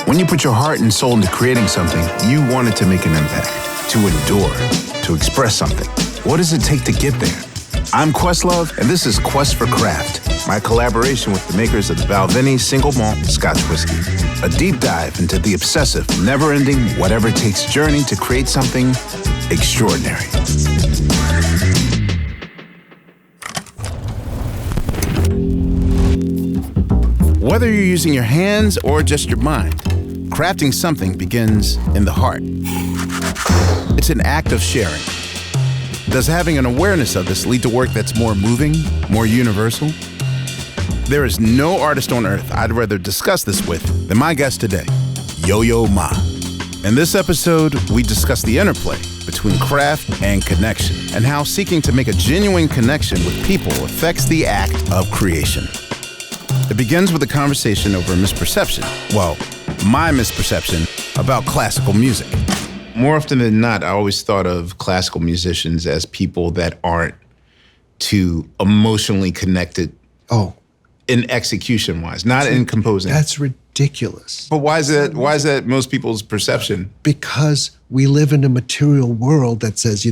When you put your heart and soul into creating something, you want it to make an impact, to endure, to express something. What does it take to get there? I'm Questlove, and this is Quest for Craft, my collaboration with the makers of the Balvenie Single Malt Scotch Whisky. A deep dive into the obsessive, never-ending, whatever-it-takes journey to create something extraordinary. Whether you're using your hands or just your mind, crafting something begins in the heart. It's an act of sharing. Does having an awareness of this lead to work that's more moving, more universal? There is no artist on earth I'd rather discuss this with than my guest today, Yo-Yo Ma. In this episode, we discuss the interplay between craft and connection, and how seeking to make a genuine connection with people affects the act of creation. It begins with a conversation over a misperception, well, my misperception about classical music. More often than not, I always thought of classical musicians as people that aren't too emotionally connected. Oh. In execution-wise, not in composing. That's ridiculous. But why is that most people's perception? Because we live in a material world that says,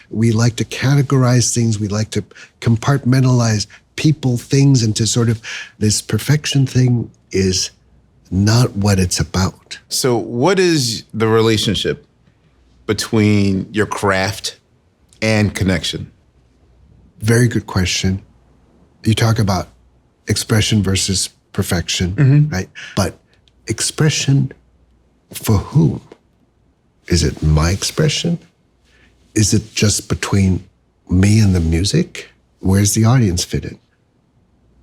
we like to categorize things, we like to compartmentalize people, things into sort of this perfection thing is not what it's about. So what is the relationship between your craft and connection? Very good question. You talk about expression versus perfection, right? But expression for whom? Is it my expression? Is it just between me and the music? Where's the audience fit in?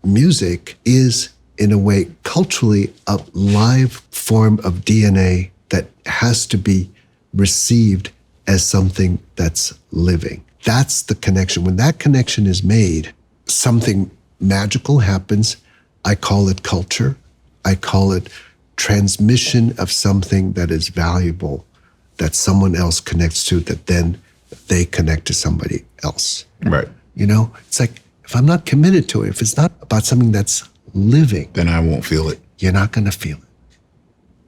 Music is, in a way, culturally a live form of DNA that has to be received as something that's living. That's the connection. When that connection is made, something magical happens. I call it culture. I call it transmission of something that is valuable, that someone else connects to, that then they connect to somebody else. Right. It's like, if I'm not committed to it, if it's not about something that's living, then I won't feel it. You're not going to feel it.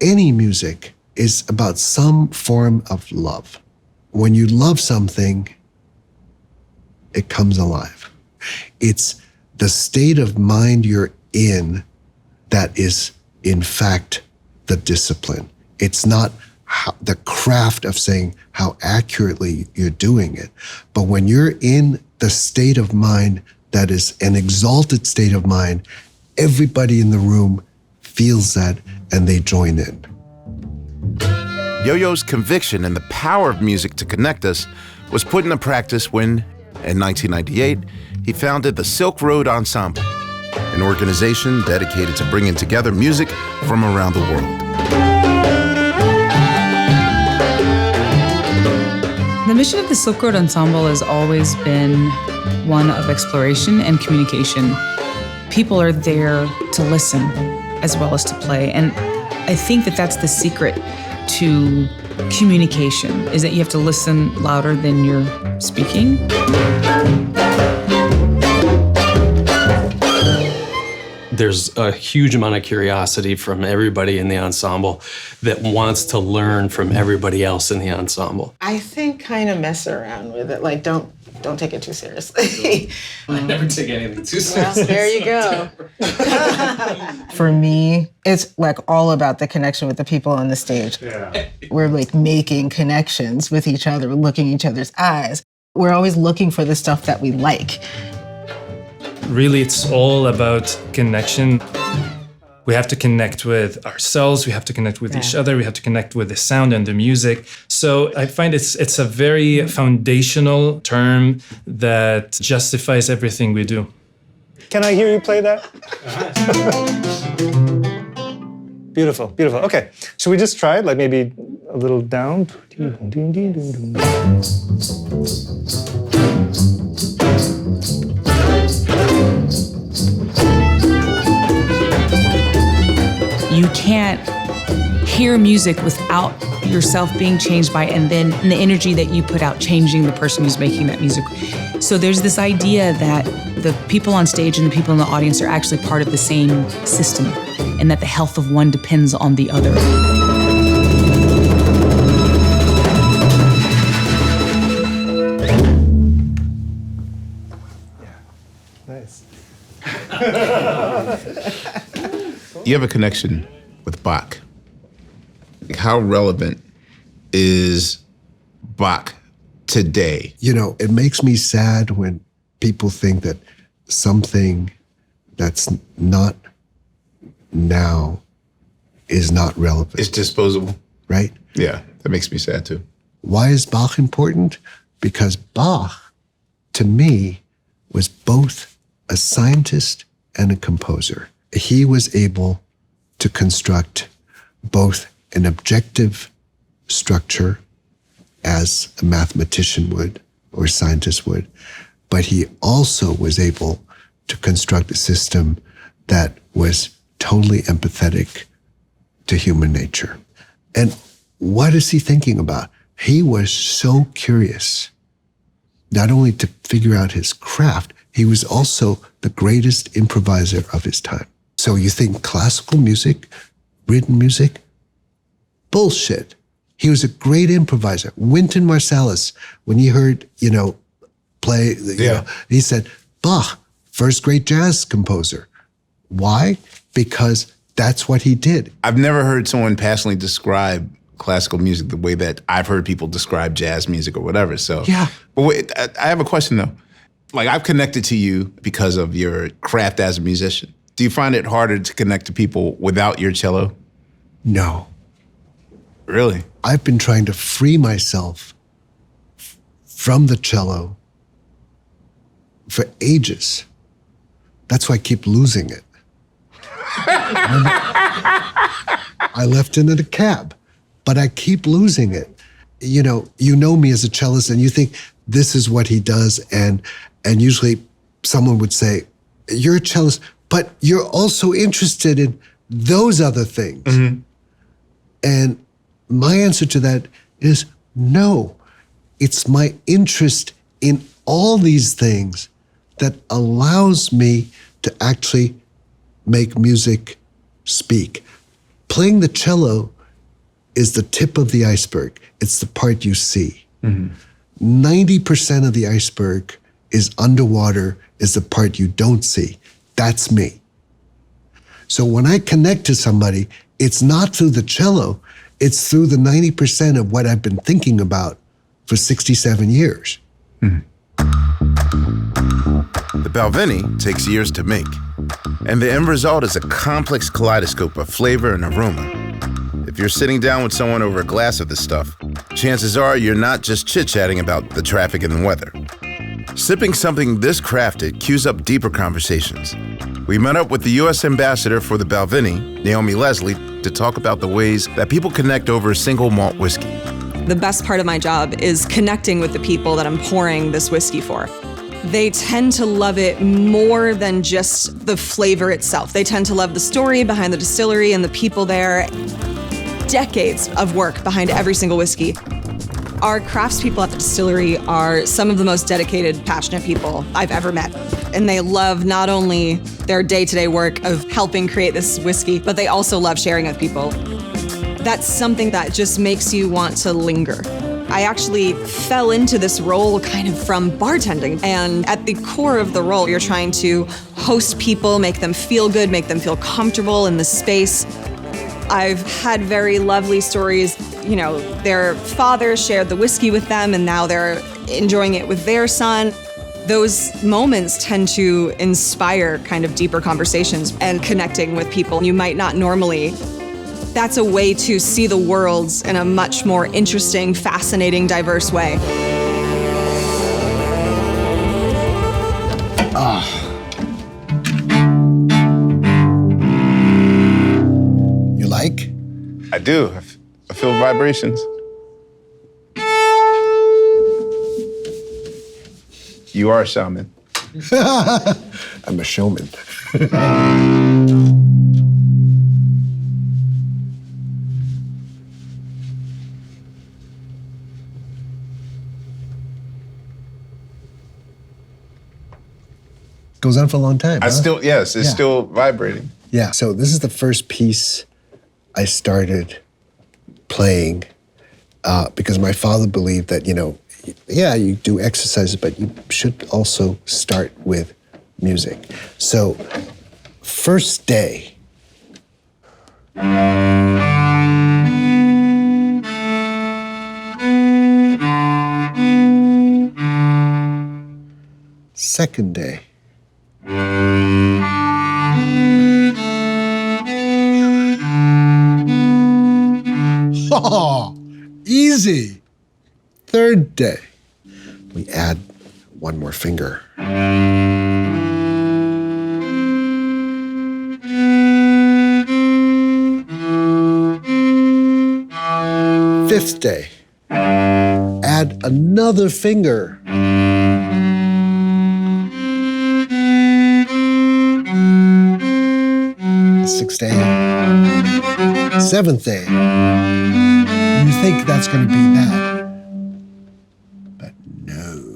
Any music is about some form of love. When you love something, it comes alive. It's the state of mind you're in that is, in fact, the discipline. It's not the craft of saying how accurately you're doing it. But when you're in the state of mind that is an exalted state of mind, everybody in the room feels that and they join in. Yo-Yo's conviction in the power of music to connect us was put into practice when, in 1998, he founded the Silk Road Ensemble, an organization dedicated to bringing together music from around the world. The mission of the Silk Road Ensemble has always been one of exploration and communication. People are there to listen as well as to play. And I think that that's the secret to communication, is that you have to listen louder than you're speaking. There's a huge amount of curiosity from everybody in the ensemble that wants to learn from everybody else in the ensemble. I think kind of mess around with it. Like, don't take it too seriously. I never take anything too seriously. Well, there you go. For me, it's like all about the connection with the people on the stage. Yeah. We're like making connections with each other, looking each other's eyes. We're always looking for the stuff that we like. Really, it's all about connection. We have to connect with ourselves, we have to connect with each other, we have to connect with the sound and the music. So I find it's a very foundational term that justifies everything we do. Can I hear you play that? Beautiful, beautiful. Okay, should we just try it? Like maybe a little down? You can't hear music without yourself being changed by it, and then the energy that you put out changing the person who's making that music. So there's this idea that the people on stage and the people in the audience are actually part of the same system. and that the health of one depends on the other. Nice. You have a connection with Bach. How relevant is Bach today? You know, it makes me sad when people think that something that's not now is not relevant. It's disposable. Right? Yeah, that makes me sad too. Why is Bach important? Because Bach, to me, was both a scientist and a composer. He was able to construct both an objective structure, as a mathematician would or a scientist would, but he also was able to construct a system that was totally empathetic to human nature. And what is he thinking about? He was so curious, not only to figure out his craft, he was also the greatest improviser of his time. So you think classical music, written music? Bullshit. He was a great improviser. Wynton Marsalis, when he heard, play, he said, Bach, first great jazz composer. Why? Because that's what he did. I've never heard someone passionately describe classical music the way that I've heard people describe jazz music or whatever. So, yeah. But wait, I have a question though. Like, I've connected to you because of your craft as a musician. Do you find it harder to connect to people without your cello? No. Really? I've been trying to free myself from the cello for ages. That's why I keep losing it. I left it in a cab, but I keep losing it. You know me as a cellist, and you think this is what he does, and usually someone would say, you're a cellist, but you're also interested in those other things. Mm-hmm. And my answer to that is no. It's my interest in all these things that allows me to actually make music speak. Playing the cello is the tip of the iceberg. It's the part you see. Mm-hmm. 90% of the iceberg is underwater, is the part you don't see. That's me. So when I connect to somebody, it's not through the cello, it's through the 90% of what I've been thinking about for 67 years. Mm-hmm. The Balvenie takes years to make, and the end result is a complex kaleidoscope of flavor and aroma. If you're sitting down with someone over a glass of this stuff, chances are you're not just chit-chatting about the traffic and the weather. Sipping something this crafted cues up deeper conversations. We met up with the U.S. Ambassador for the Balvenie, Naomi Leslie, to talk about the ways that people connect over a single malt whiskey. The best part of my job is connecting with the people that I'm pouring this whiskey for. They tend to love it more than just the flavor itself. They tend to love the story behind the distillery and the people there. Decades of work behind every single whiskey. Our craftspeople at the distillery are some of the most dedicated, passionate people I've ever met. And they love not only their day-to-day work of helping create this whiskey, but they also love sharing with people. That's something that just makes you want to linger. I actually fell into this role kind of from bartending. And at the core of the role, you're trying to host people, make them feel good, make them feel comfortable in the space. I've had very lovely stories. Their father shared the whiskey with them, and now they're enjoying it with their son. Those moments tend to inspire kind of deeper conversations and connecting with people you might not normally. That's a way to see the world in a much more interesting, fascinating, diverse way. You like? I do. I feel vibrations. You are a shaman. I'm a showman. Goes on for a long time. It's still vibrating. Yeah, so this is the first piece I started playing because my father believed that, you do exercises, but you should also start with music. So, first day. Second day. Oh, easy. Third day. We add one more finger. Fifth day. Add another finger. Sixth day. Seventh day. You think that's going to be that, but no.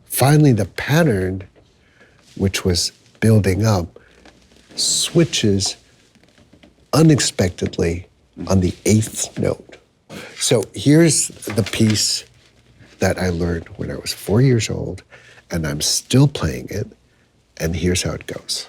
Finally, the pattern, which was building up, switches unexpectedly on the 8th note. So here's the piece that I learned when I was 4 years old, and I'm still playing it, and here's how it goes.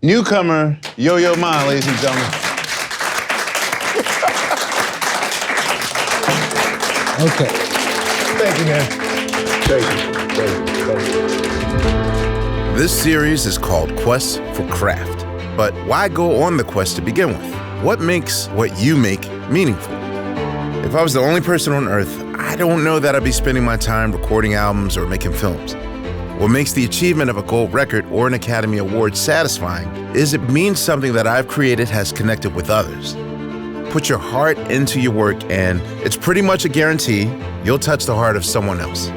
Newcomer, Yo-Yo Ma, ladies and gentlemen. Okay. Thank you, man. Thank you. This series is called Quest for Craft. But why go on the quest to begin with? What makes what you make meaningful? If I was the only person on earth, I don't know that I'd be spending my time recording albums or making films. What makes the achievement of a gold record or an Academy Award satisfying is it means something that I've created has connected with others. Put your heart into your work and it's pretty much a guarantee you'll touch the heart of someone else.